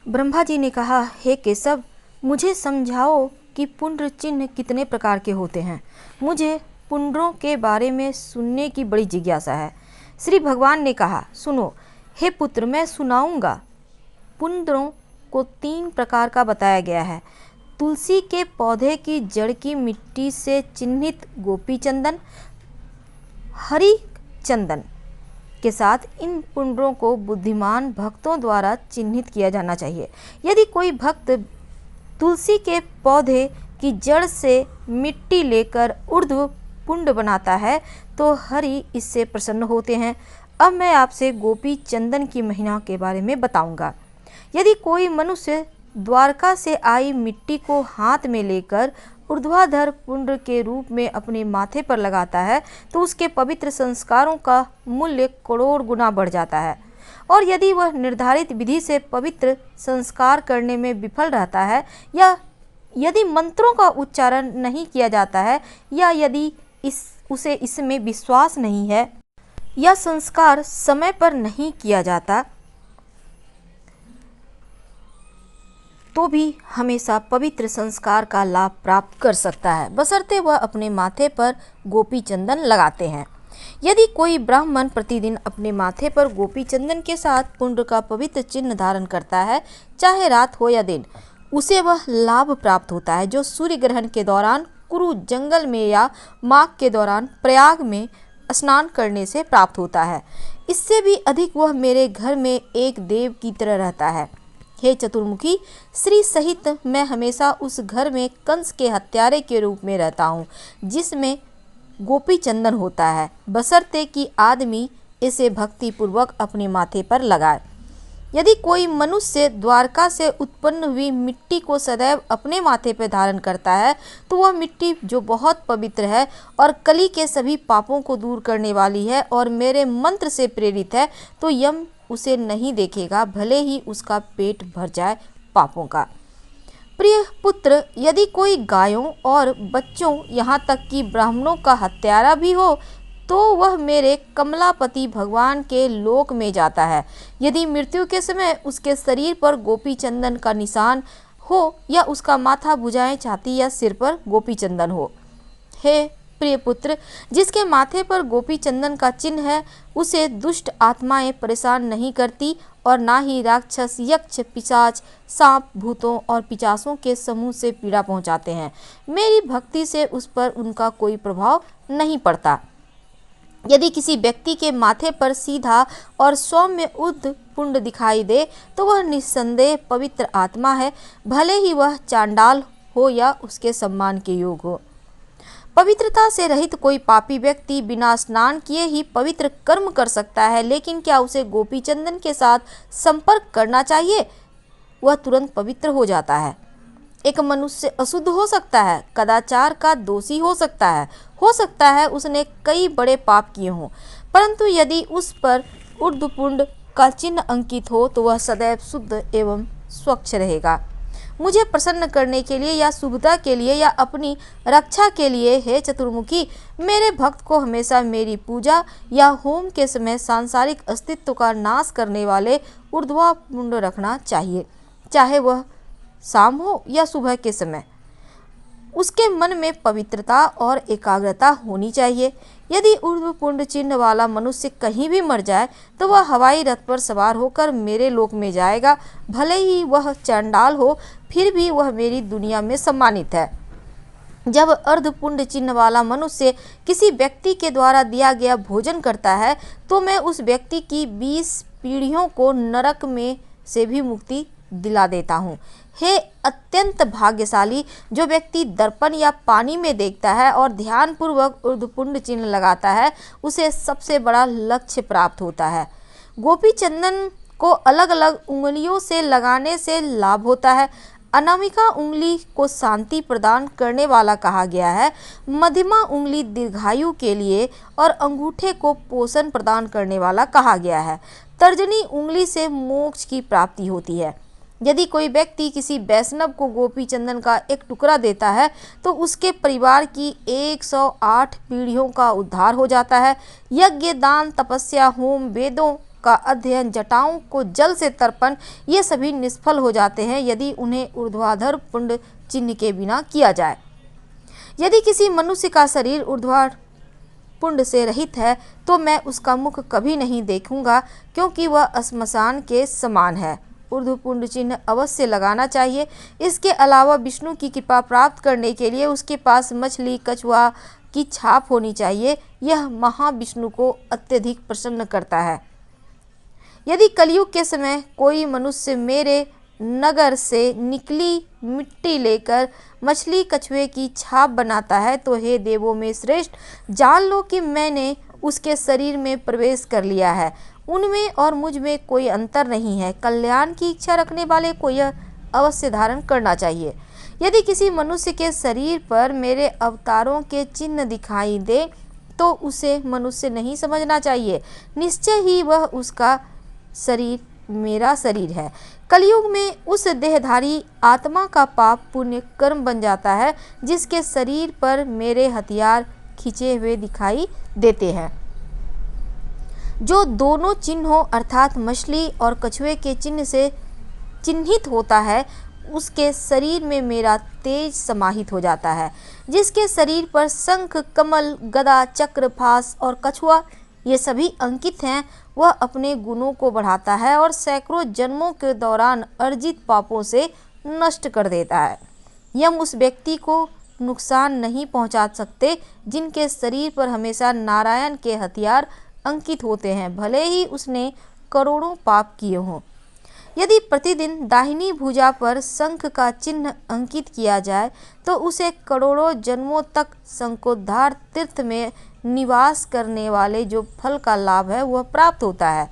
ब्रह्मा जी ने कहा, हे केशव, मुझे समझाओ कि पुंड्र चिन्ह कितने प्रकार के होते हैं। मुझे पुंड्रों के बारे में सुनने की बड़ी जिज्ञासा है। श्री भगवान ने कहा, सुनो हे पुत्र, मैं सुनाऊंगा। पुंड्रों को 3 प्रकार का बताया गया है। तुलसी के पौधे की जड़ की मिट्टी से चिन्हित गोपी चंदन, हरि चंदन के साथ इन पुंड्रों को बुद्धिमान भक्तों द्वारा चिन्हित किया जाना चाहिए। यदि कोई भक्त तुलसी के पौधे की जड़ से मिट्टी लेकर ऊर्ध्व पुंड बनाता है तो हरि इससे प्रसन्न होते हैं। अब मैं आपसे गोपी चंदन की महिमा के बारे में बताऊंगा। यदि कोई मनुष्य द्वारका से आई मिट्टी को हाथ में लेकर ऊर्ध्वाधर पुंड के रूप में अपने माथे पर लगाता है तो उसके पवित्र संस्कारों का मूल्य करोड़ गुना बढ़ जाता है। और यदि वह निर्धारित विधि से पवित्र संस्कार करने में विफल रहता है, या यदि मंत्रों का उच्चारण नहीं किया जाता है, या यदि उसे इसमें विश्वास नहीं है, या संस्कार समय पर नहीं किया जाता, तो भी हमेशा पवित्र संस्कार का लाभ प्राप्त कर सकता है, बशर्ते वह अपने माथे पर गोपी चंदन लगाते हैं। यदि कोई ब्राह्मण प्रतिदिन अपने माथे पर गोपी चंदन के साथ पुंड का पवित्र चिन्ह धारण करता है, चाहे रात हो या दिन, उसे वह लाभ प्राप्त होता है जो सूर्य ग्रहण के दौरान कुरु जंगल में या माघ के दौरान प्रयाग में स्नान करने से प्राप्त होता है। इससे भी अधिक वह मेरे घर में एक देव की तरह रहता है। हे चतुर्मुखी श्री सहित मैं हमेशा उस घर में कंस के हत्यारे के रूप में रहता हूँ जिसमें गोपी चंदन होता है, बशर्ते कि आदमी इसे भक्ति पूर्वक अपने माथे पर लगाए। यदि कोई मनुष्य द्वारका से उत्पन्न हुई मिट्टी को सदैव अपने माथे पर धारण करता है तो वह मिट्टी जो बहुत पवित्र है और कली के सभी पापों को दूर करने वाली है और मेरे मंत्र से प्रेरित है, तो यम उसे नहीं देखेगा, भले ही उसका पेट भर जाए पापों का। प्रिय पुत्र, यदि कोई गायों और बच्चों यहाँ तक कि ब्राह्मणों का हत्यारा भी हो तो वह मेरे कमलापति भगवान के लोक में जाता है। यदि मृत्यु के समय उसके शरीर पर गोपी चंदन का निशान हो या उसका माथा, भुजाएं, छाती या सिर पर गोपी चंदन हो। हे प्रिय पुत्र, जिसके माथे पर गोपी चंदन का चिन्ह है उसे दुष्ट आत्माएं परेशान नहीं करती और ना ही राक्षस, यक्ष, पिशाच, सांप, भूतों और पिचासों के समूह से पीड़ा पहुंचाते हैं। मेरी भक्ति से उस पर उनका कोई प्रभाव नहीं पड़ता। यदि किसी व्यक्ति के माथे पर सीधा और सौम्य उर्ध्व पुंड दिखाई दे तो वह निस्संदेह पवित्र आत्मा है, भले ही वह चांडाल हो या उसके सम्मान के योग हो। पवित्रता से रहित कोई पापी व्यक्ति बिना स्नान किए ही पवित्र कर्म कर सकता है, लेकिन क्या उसे गोपी चंदन के साथ संपर्क करना चाहिए? वह तुरंत पवित्र हो जाता है। एक मनुष्य अशुद्ध हो सकता है, कदाचार का दोषी हो सकता है उसने कई बड़े पाप किए हों, परंतु यदि उस पर ऊर्ध्वपुंड का चिन्ह अंकित हो तो वह सदैव शुद्ध एवं स्वच्छ रहेगा। मुझे प्रसन्न करने के लिए या शुभता के लिए या अपनी रक्षा के लिए, हे चतुर्मुखी, मेरे भक्त को हमेशा मेरी पूजा या होम के समय सांसारिक अस्तित्व का नाश करने वाले ऊर्ध्वपुंड रखना चाहिए, चाहे वह शाम हो या सुबह के समय। उसके मन में पवित्रता और एकाग्रता होनी चाहिए। यदि ऊर्ध्वपुंड चिन्ह वाला मनुष्य कहीं भी मर जाए तो वह हवाई रथ पर सवार होकर मेरे लोक में जाएगा, भले ही वह चंडाल हो, फिर भी वह मेरी दुनिया में सम्मानित है। जब अर्धपुंड चिन्ह वाला मनुष्य किसी व्यक्ति के द्वारा दिया गया भोजन करता है तो मैं उस व्यक्ति की 20 पीढ़ियों को नरक में से भी मुक्ति दिला देता हूँ। हे अत्यंत भाग्यशाली, जो व्यक्ति दर्पण या पानी में देखता है और ध्यानपूर्वक ऊर्ध्वपुंड चिन्ह लगाता है उसे सबसे बड़ा लक्ष्य प्राप्त होता है। गोपी चंदन को अलग अलग उंगलियों से लगाने से लाभ होता है। अनामिका उंगली को शांति प्रदान करने वाला कहा गया है, मध्यमा उंगली दीर्घायु के लिए और अंगूठे को पोषण प्रदान करने वाला कहा गया है। तर्जनी उंगली से मोक्ष की प्राप्ति होती है। यदि कोई व्यक्ति किसी वैष्णव को गोपी चंदन का एक टुकड़ा देता है तो उसके परिवार की 108 पीढ़ियों का उद्धार हो जाता है। यज्ञ, दान, तपस्या, होम, वेदों का अध्ययन, जटाओं को जल से तर्पण, ये सभी निष्फल हो जाते हैं यदि उन्हें ऊर्ध्वाधर पुंड चिन्ह के बिना किया जाए। यदि किसी मनुष्य का शरीर ऊर्ध्वाधर पुंड से रहित है तो मैं उसका मुख कभी नहीं देखूंगा, क्योंकि वह श्मशान के समान है। ऊर्ध्वपुंड चिन्ह अवश्य लगाना चाहिए। इसके अलावा विष्णु की कृपा प्राप्त करने के लिए उसके पास मछली, कछुआ की छाप होनी चाहिए। यह महाविष्णु को अत्यधिक प्रसन्न करता है। यदि कलयुग के समय कोई मनुष्य मेरे नगर से निकली मिट्टी लेकर मछली, कछुए की छाप बनाता है तो हे देवों में श्रेष्ठ, जान लो कि मैंने उसके शरीर में प्रवेश कर लिया है। उनमें और मुझ में कोई अंतर नहीं है। कल्याण की इच्छा रखने वाले को यह अवश्य धारण करना चाहिए। यदि किसी मनुष्य के शरीर पर मेरे अवतारों के चिन्ह दिखाई दे तो उसे मनुष्य नहीं समझना चाहिए। निश्चय ही वह उसका शरीर मेरा शरीर है। कलयुग में उस देहधारी आत्मा का पाप पुण्य कर्म बन जाता है जिसके शरीर पर मेरे हथियार खींचे हुए दिखाई देते हैं। जो दोनों चिन्हों अर्थात मछली और कछुए के चिन्ह से चिन्हित होता है उसके शरीर में मेरा तेज समाहित हो जाता है। जिसके शरीर पर शंख, कमल, गदा, चक्र, फास और कछुआ ये सभी अंकित हैं, वह अपने गुणों को बढ़ाता है और सैकड़ों जन्मों के दौरान अर्जित पापों से नष्ट कर देता है। यम उस व्यक्ति को नुकसान नहीं पहुंचा सकते जिनके शरीर पर हमेशा नारायण के हथियार अंकित होते हैं, भले ही उसने करोड़ों पाप किए हों। यदि प्रतिदिन दाहिनी भुजा पर शंख का चिन्ह अंकित किया जाए तो उसे करोड़ों जन्मों तक शंखोद्धार तीर्थ में निवास करने वाले जो फल का लाभ है वह प्राप्त होता है।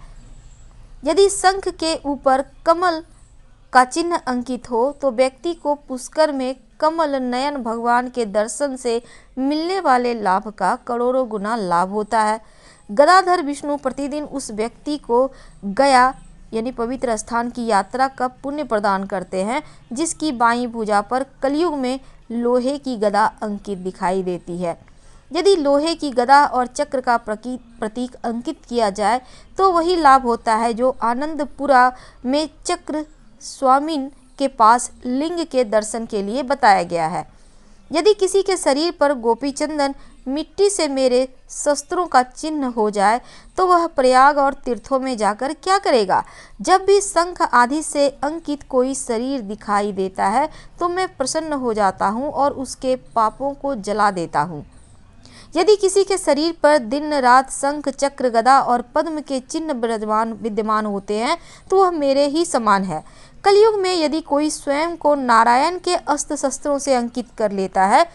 यदि शंख के ऊपर कमल का चिन्ह अंकित हो तो व्यक्ति को पुष्कर में कमल नयन भगवान के दर्शन से मिलने वाले लाभ का करोड़ों गुना लाभ होता है। गदाधर विष्णु प्रतिदिन उस व्यक्ति को गया यानी पवित्र स्थान की यात्रा का पुण्य प्रदान करते हैं जिसकी बाईं भुजा पर कलयुग में लोहे की गदा अंकित दिखाई देती है। यदि लोहे की गदा और चक्र का प्रतीक अंकित किया जाए तो वही लाभ होता है जो आनंदपुरा में चक्र स्वामिन के पास लिंग के दर्शन के लिए बताया गया है। यदि किसी के शरीर पर गोपी चंदन मिट्टी से मेरे शस्त्रों का चिन्ह हो जाए तो वह प्रयाग और तीर्थों में जाकर क्या करेगा। जब भी शंख आदि से अंकित कोई शरीर दिखाई देता है तो मैं प्रसन्न हो जाता हूँ और उसके पापों को जला देता हूँ। यदि किसी के शरीर पर दिन रात शंख, चक्र, गदा और पद्म के चिन्ह विद्यमान होते हैं तो वह मेरे ही समान है। कलयुग में यदि कोई स्वयं को नारायण के अस्त्र शस्त्रों से अंकित कर लेता है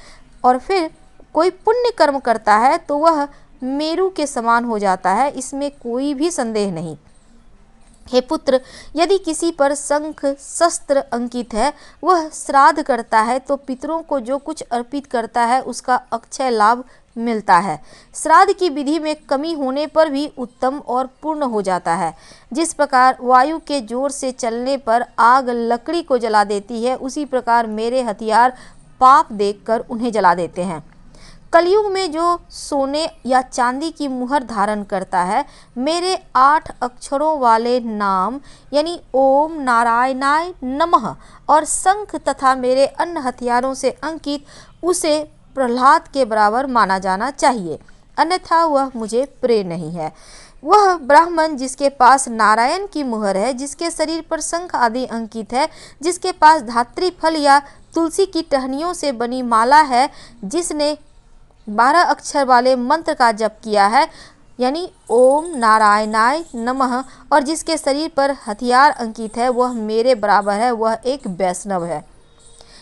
और फिर कोई पुण्य कर्म करता है तो वह मेरु के समान हो जाता है, इसमें कोई भी संदेह नहीं। हे पुत्र, यदि किसी पर शंख शस्त्र अंकित है, वह श्राद्ध करता है तो पितरों को जो कुछ अर्पित करता है उसका अक्षय लाभ मिलता है। श्राद्ध की विधि में कमी होने पर भी उत्तम और पूर्ण हो जाता है। जिस प्रकार वायु के जोर से चलने पर आग लकड़ी को जला देती है, उसी प्रकार मेरे हथियार पाप देखकर उन्हें जला देते हैं। कलयुग में जो सोने या चांदी की मुहर धारण करता है, मेरे 8 अक्षरों वाले नाम यानी ओम नारायणाय नमः और शंख तथा मेरे अन्य हथियारों से अंकित उसे प्रहलाद के बराबर माना जाना चाहिए, अन्यथा वह मुझे प्रिय नहीं है। वह ब्राह्मण जिसके पास नारायण की मुहर है, जिसके शरीर पर शंख आदि अंकित है, जिसके पास धात्री फल या तुलसी की टहनियों से बनी माला है, जिसने 12 अक्षर वाले मंत्र का जप किया है यानी ओम नारायणाय नमः और जिसके शरीर पर हथियार अंकित है, वह मेरे बराबर है, वह एक वैष्णव है।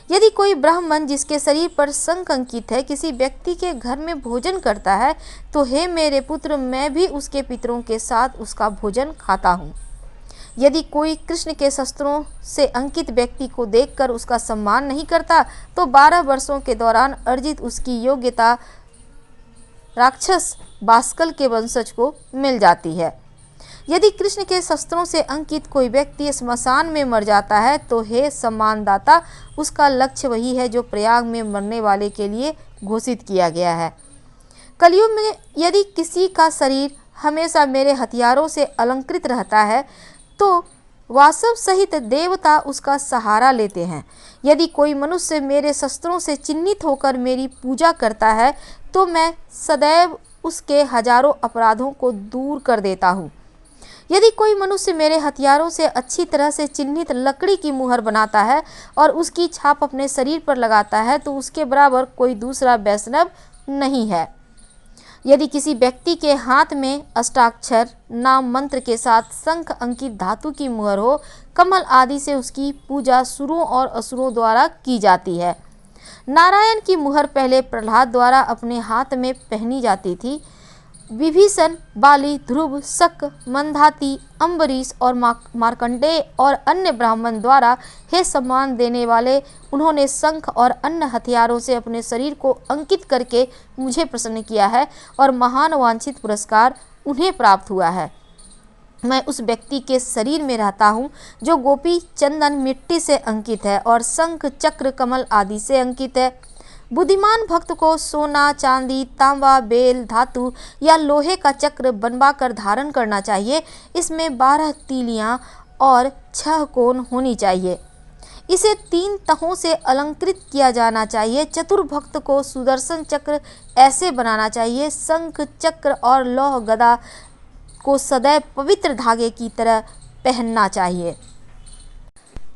यदि कोई ब्राह्मण जिसके शरीर पर शंख अंकित है किसी व्यक्ति के घर में भोजन करता है तो हे मेरे पुत्र, मैं भी उसके पितरों के साथ उसका भोजन खाता हूँ। यदि कोई कृष्ण के शस्त्रों से अंकित व्यक्ति को देखकर उसका सम्मान नहीं करता तो 12 वर्षों के दौरान अर्जित उसकी योग्यता राक्षस बास्कल के वंशज को मिल जाती है। यदि कृष्ण के शस्त्रों से अंकित कोई व्यक्ति स्मशान में मर जाता है तो हे सम्मानदाता, उसका लक्ष्य वही है जो प्रयाग में मरने वाले के लिए घोषित किया गया है। कलयुग में यदि किसी का शरीर हमेशा मेरे हथियारों से अलंकृत रहता है तो वासव सहित देवता उसका सहारा लेते हैं। यदि कोई मनुष्य मेरे शस्त्रों से चिन्हित होकर मेरी पूजा करता है तो मैं सदैव उसके हजारों अपराधों को दूर कर देता हूँ। यदि कोई मनुष्य मेरे हथियारों से अच्छी तरह से चिन्हित लकड़ी की मुहर बनाता है और उसकी छाप अपने शरीर पर लगाता है तो उसके बराबर कोई दूसरा वैष्णव नहीं है। यदि किसी व्यक्ति के हाथ में अष्टाक्षर नाम मंत्र के साथ शंख अंकित धातु की मुहर हो, कमल आदि से उसकी पूजा सुरों और असुरों द्वारा की जाती है। नारायण की मुहर पहले प्रहलाद द्वारा अपने हाथ में पहनी जाती थी। विभीषण, बाली, ध्रुव, शक, मंदाति, अम्बरीश और मार्कंडेय और अन्य ब्राह्मण द्वारा हे सम्मान देने वाले उन्होंने शंख और अन्य हथियारों से अपने शरीर को अंकित करके मुझे प्रसन्न किया है और महान वांछित पुरस्कार उन्हें प्राप्त हुआ है। मैं उस व्यक्ति के शरीर में रहता हूँ जो गोपी चंदन मिट्टी से अंकित है और शंख, चक्र, कमल आदि से अंकित है। बुद्धिमान भक्त को सोना, चांदी, तांबा, बेल, धातु या लोहे का चक्र बनवाकर धारण करना चाहिए। इसमें 12 तीलियां और 6 कोण होनी चाहिए। इसे 3 तहों से अलंकृत किया जाना चाहिए। चतुर भक्त को सुदर्शन चक्र ऐसे बनाना चाहिए। शंख, चक्र और लौह गदा को सदैव पवित्र धागे की तरह पहनना चाहिए।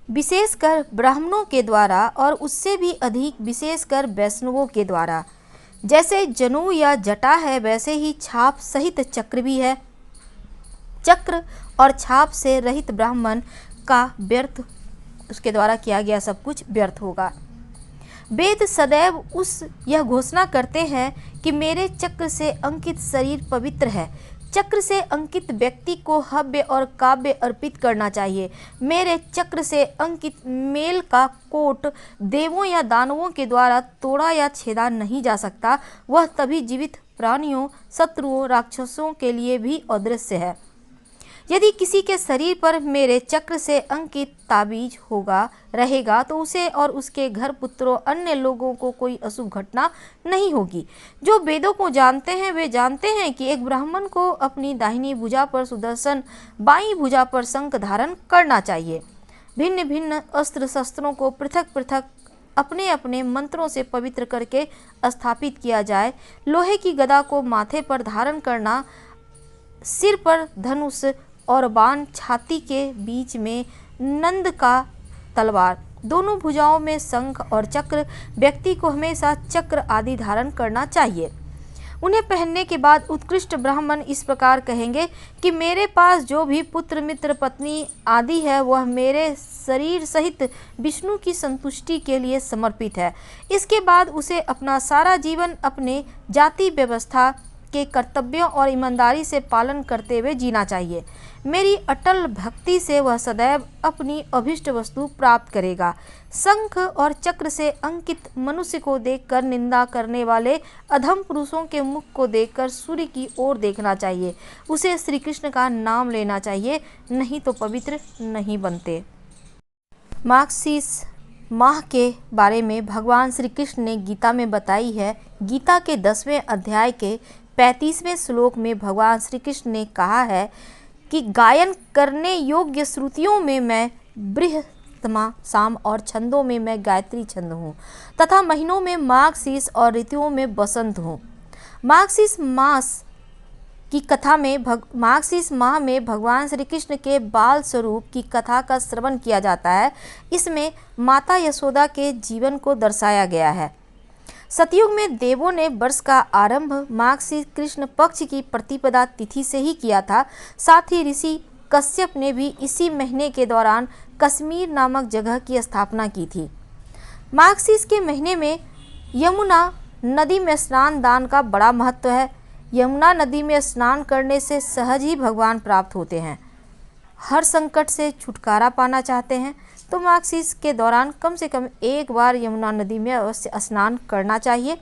विशेषकर ब्राह्मणों के द्वारा और उससे भी अधिक विशेषकर वैष्णवों के द्वारा। जैसे जनेऊ या जटा है वैसे ही छाप सहित चक्र भी है। चक्र और छाप से रहित ब्राह्मण का व्यर्थ, उसके द्वारा किया गया सब कुछ व्यर्थ होगा। वेद सदैव यह घोषणा करते हैं कि मेरे चक्र से अंकित शरीर पवित्र है। चक्र से अंकित व्यक्ति को हव्य और काव्य अर्पित करना चाहिए। मेरे चक्र से अंकित मेल का कोट देवों या दानवों के द्वारा तोड़ा या छेदा नहीं जा सकता। वह तभी जीवित प्राणियों, शत्रुओं, राक्षसों के लिए भी अदृश्य है। यदि किसी के शरीर पर मेरे चक्र से अंकित ताबीज रहेगा तो उसे और उसके घर पुत्रों अन्य लोगों को कोई अशुभ घटना नहीं होगी। जो वेदों को जानते हैं वे जानते हैं कि एक ब्राह्मण को अपनी दाहिनी भुजा पर सुदर्शन, बाईं भुजा पर शंख धारण करना चाहिए। भिन्न भिन्न अस्त्र शस्त्रों को पृथक पृथक अपने अपने मंत्रों से पवित्र करके स्थापित किया जाए। लोहे की गदा को माथे पर धारण करना, सिर पर धनुष और बाण, छाती के बीच में नंद का तलवार, दोनों भुजाओं में शंख और चक्र। व्यक्ति को हमेशा चक्र आदि धारण करना चाहिए। उन्हें पहनने के बाद उत्कृष्ट ब्राह्मण इस प्रकार कहेंगे कि मेरे पास जो भी पुत्र, मित्र, पत्नी आदि है वह मेरे शरीर सहित विष्णु की संतुष्टि के लिए समर्पित है। इसके बाद उसे अपना सारा जीवन अपने जाति व्यवस्था के कर्तव्यों और ईमानदारी से पालन करते हुए जीना चाहिए। मेरी अटल भक्ति से वह सदैव अपनी अभिष्ट वस्तु प्राप्त करेगा। शंख और चक्र से अंकित मनुष्य को देखकर निंदा करने वाले अधम पुरुषों के मुख को देखकर सूर्य की ओर देखना चाहिए। उसे श्री कृष्ण का नाम लेना चाहिए, नहीं तो पवित्र नहीं बनते। मार्गशीर्ष माह के बारे में भगवान श्री कृष्ण ने गीता में बताई है। गीता के 10वें अध्याय के 35वें श्लोक में भगवान श्री कृष्ण ने कहा है कि गायन करने योग्य श्रुतियों में मैं बृहत्तमा साम और छंदों में मैं गायत्री छंद हूँ तथा महीनों में मार्गशीर्ष और ऋतुओं में बसंत हूँ। मार्गशीर्ष माह में भगवान श्री कृष्ण के बाल स्वरूप की कथा का श्रवण किया जाता है। इसमें माता यशोदा के जीवन को दर्शाया गया है। सतयुग में देवों ने वर्ष का आरंभ मार्गशीर्ष कृष्ण पक्ष की प्रतिपदा तिथि से ही किया था। साथ ही ऋषि कश्यप ने भी इसी महीने के दौरान कश्मीर नामक जगह की स्थापना की थी। मार्गशीर्ष के महीने में यमुना नदी में स्नान दान का बड़ा महत्व है। यमुना नदी में स्नान करने से सहज ही भगवान प्राप्त होते हैं। हर संकट से छुटकारा पाना चाहते हैं तो मार्गशीर्ष के दौरान कम से कम एक बार यमुना नदी में अवश्य स्नान करना चाहिए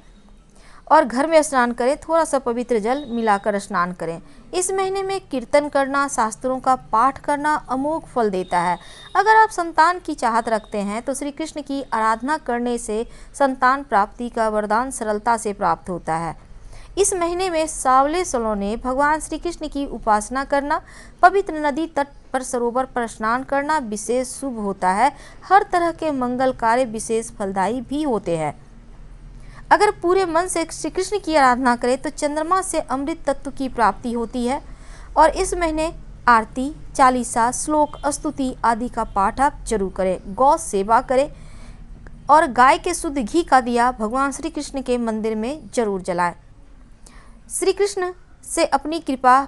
और घर में स्नान करें, थोड़ा सा पवित्र जल मिलाकर स्नान करें। इस महीने में कीर्तन करना, शास्त्रों का पाठ करना अमोघ फल देता है। अगर आप संतान की चाहत रखते हैं तो श्री कृष्ण की आराधना करने से संतान प्राप्ति का वरदान सरलता से प्राप्त होता है। इस महीने में सांवले सलोने भगवान श्री कृष्ण की उपासना करना, पवित्र नदी तट पर सरोवर पर स्नान करना विशेष शुभ होता है। हर तरह के मंगल कार्य विशेष फलदायी भी होते हैं। अगर पूरे मन से श्री कृष्ण की आराधना करें तो चंद्रमा से अमृत तत्व की प्राप्ति होती है। और इस महीने आरती, चालीसा, श्लोक, स्तुति आदि का पाठ आप जरूर करें। गौ सेवा करें और गाय के शुद्ध घी का दिया भगवान श्री कृष्ण के मंदिर में जरूर जलाएं। श्री कृष्ण से अपनी कृपा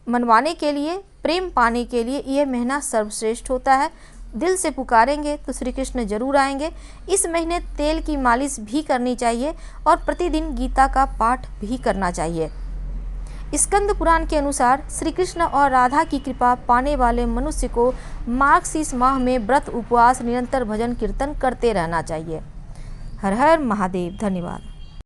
मनवाने के लिए, प्रेम पाने के लिए यह महीना सर्वश्रेष्ठ होता है। दिल से पुकारेंगे तो श्री कृष्ण जरूर आएंगे। इस महीने तेल की मालिश भी करनी चाहिए और प्रतिदिन गीता का पाठ भी करना चाहिए। स्कंद पुराण के अनुसार श्री कृष्ण और राधा की कृपा पाने वाले मनुष्य को मार्गशीर्ष माह में व्रत, उपवास, निरंतर भजन कीर्तन करते रहना चाहिए। हर हर महादेव। धन्यवाद।